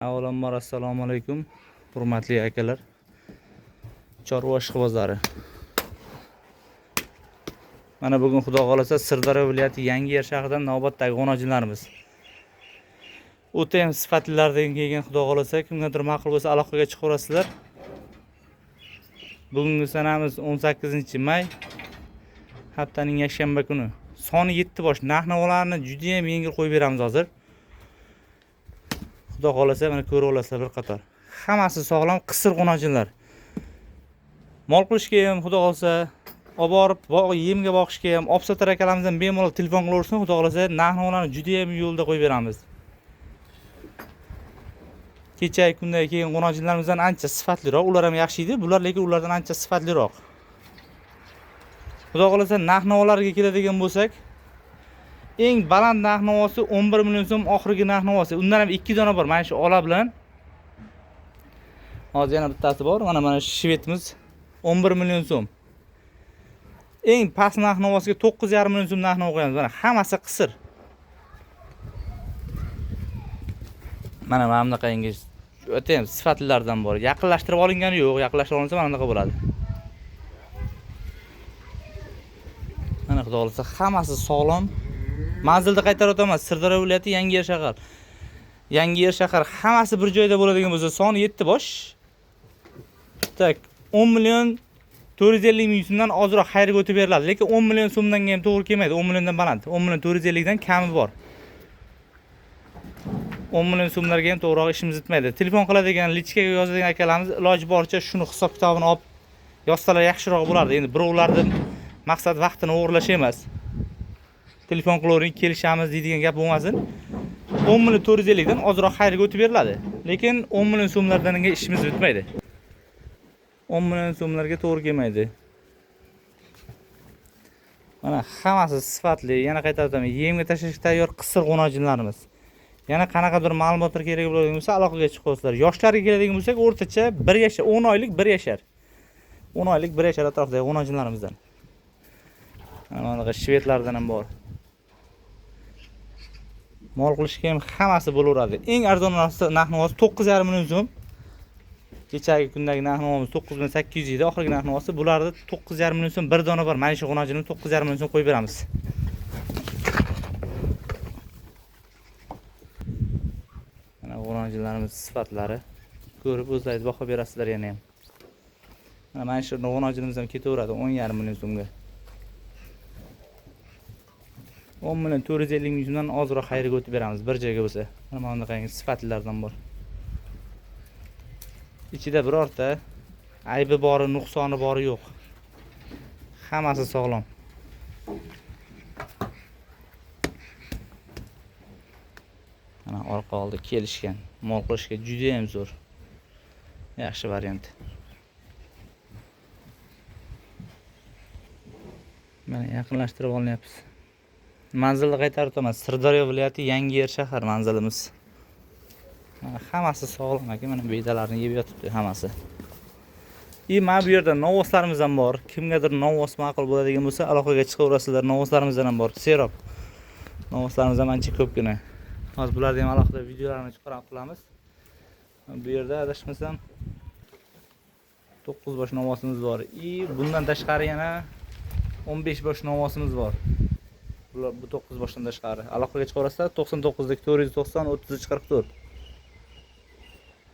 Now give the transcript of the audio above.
Avvalambor assalomu alaykum, hurmatli akalar. Chorva ishqibozlari. Mana bugun xudo xolasa Sirdaryo viloyati Yangiyer shahridan navbatdagi g'onajinlarimiz. O'ta ham sifatlilardan kelgan xudo xolasa, kimgadir ma'qul bo'lsa aloqaga chiqaverasizlar. Bugungi sanamiz 18-may, haftaning yakshanba kuni. Soni 7 bosh narx-navolarni juda ham yengil qo'yib beramiz hozir. Xudo xolasa mana ko'rib olasizlar bir qator. Hammasi sog'lom qisir g'onajinlar. Mol qilishga ham xudo xolasa, olib borib yemga boqishga ham opsatar akalarimizdan bemalol telefon qilaversin, xudo xolasa narx-navolarni juda ham yo'lda qo'yib beramiz. Kecha kundagi kelgan g'onajinlarimizdan ancha sifatliroq, ular ham yaxshi edi, bular lekin ulardan ancha sifatliroq. Xudo xolasa narx-navolarga keladigan bo'lsak, eng baland narx-navosi 11 million so'm, oxirgi narx-navosi. Undan ham 2 dona bor. Mana shu ola bilan. Hozir yana bittasi bor. Mana shvetimiz 11 million so'm. Eng past narx-navosiga 9,5 million so'm narx-navo qo'yamiz. Mana hammasi qisir. Mana bunaqangi o'ta ham sifatlilardan bor. Yaqinlashtirib olingani yo'q. Yaqinlashtirib olinsa mana bunaqa bo'ladi. Mana xudo xolasa hammasi sog'lom. Manzilni qaytarib o'taman. Sirdaryo viloyati Yangiyer shahar. Yangiyer shahar hammasi bir joyda bo'ladigan bo'lsa, soni 7 bosh. Tak 10 million 450 ming so'mdan ozroq xayrga o'tib beriladi. Lekin 10 million so'mdan ham to'g'ri kelmaydi. 10 milliondan baland. 10 million 450 dan kami bor. 10 million so'mlarga ham to'g'riroq ishimiz yetmaydi. Telefon qiladigan, lichkaga yozadigan akalarimiz iloji boricha shuni hisob kitobini olib yozsalar yaxshiroq bo'lardi. Endi birovlarning maqsad vaqtini o'g'irlash emas. Telefon qilavering, kelishamiz deydigan gap bo'lmasin. 10 million 450 dan ozroq xayrga o'tib beriladi. Lekin 10 million so'mlardan ishimiz bitmaydi. 10 million so'mlarga to'g'ri kelmaydi. Mana hammasi sifatli. Yana qaytarib o'taman. Yemga tashlashga tayyor qisir g'onajinlarimiz. Yana qanaqadir ma'lumotlar kerak bo'ladigan bo'lsa, aloqaga chiqasizlar. Yoshlarga keladigan bo'lsak, o'rtacha 1 yashar, 10 oylik 1 yashar. 10 oylik 1 yashar atrofidagi g'onajinlarimizdan. Mana bunaqa shvetlardan ham bor. Mol qilishga ham hammasi bo'laveradi. Eng arzon narx-navosi 9,5 million so'm. Kechagi kundagi narx-navomiz 9800 edi, oxirgi narx-navosi bularda 9,5 million so'm bir dona bor. Mana shu g'onajinni 9,5 million so'm qo'yib beramiz. Mana g'onajinlarimiz sifatlari ko'rib o'zlaringiz baho berasizlar yana ham. Mana shu g'onajinimiz ham ketaveradi 10,5 million so'mga. 10 million 450 ming so'mdan ozroq xayrga o'tib beramiz bir joyga bo'lsa. Mana bunaqangi sifatlilardan bor. Ichida birorta aybi bori, nuqsoni bori yo'q. Hammasi sog'lom. Mana orqa oldi kelishgan. Mol qilishga juda ham zo'r. Yaxshi variant. Mana yaqinlashtirib olyapmiz. Manzilni qaytarib o'taman. Sirdaryo viloyati Yangiyer shahar manzilimiz. Hammasi sog'lom aka, mana bedalarni yeb yotibdi hammasi. Mana bu yerda novoslarimiz ham bor. Kimgadir novos ma'qul bo'ladigan bo'lsa, aloqaga chiqaverasizlar. Novoslarimizdan ham bor. Serob. Novoslarimiz ham ancha ko'pgina. Hozir bularni ham alohida videolarini chiqarib qilamiz. Bu yerda adashmasam 9 bosh novosimiz bor. Bundan tashqari yana 15 bosh novosimiz bor. Bu 9 boshdan tashqari. Aloqaga chiqaverasizlar 99 490 33 44.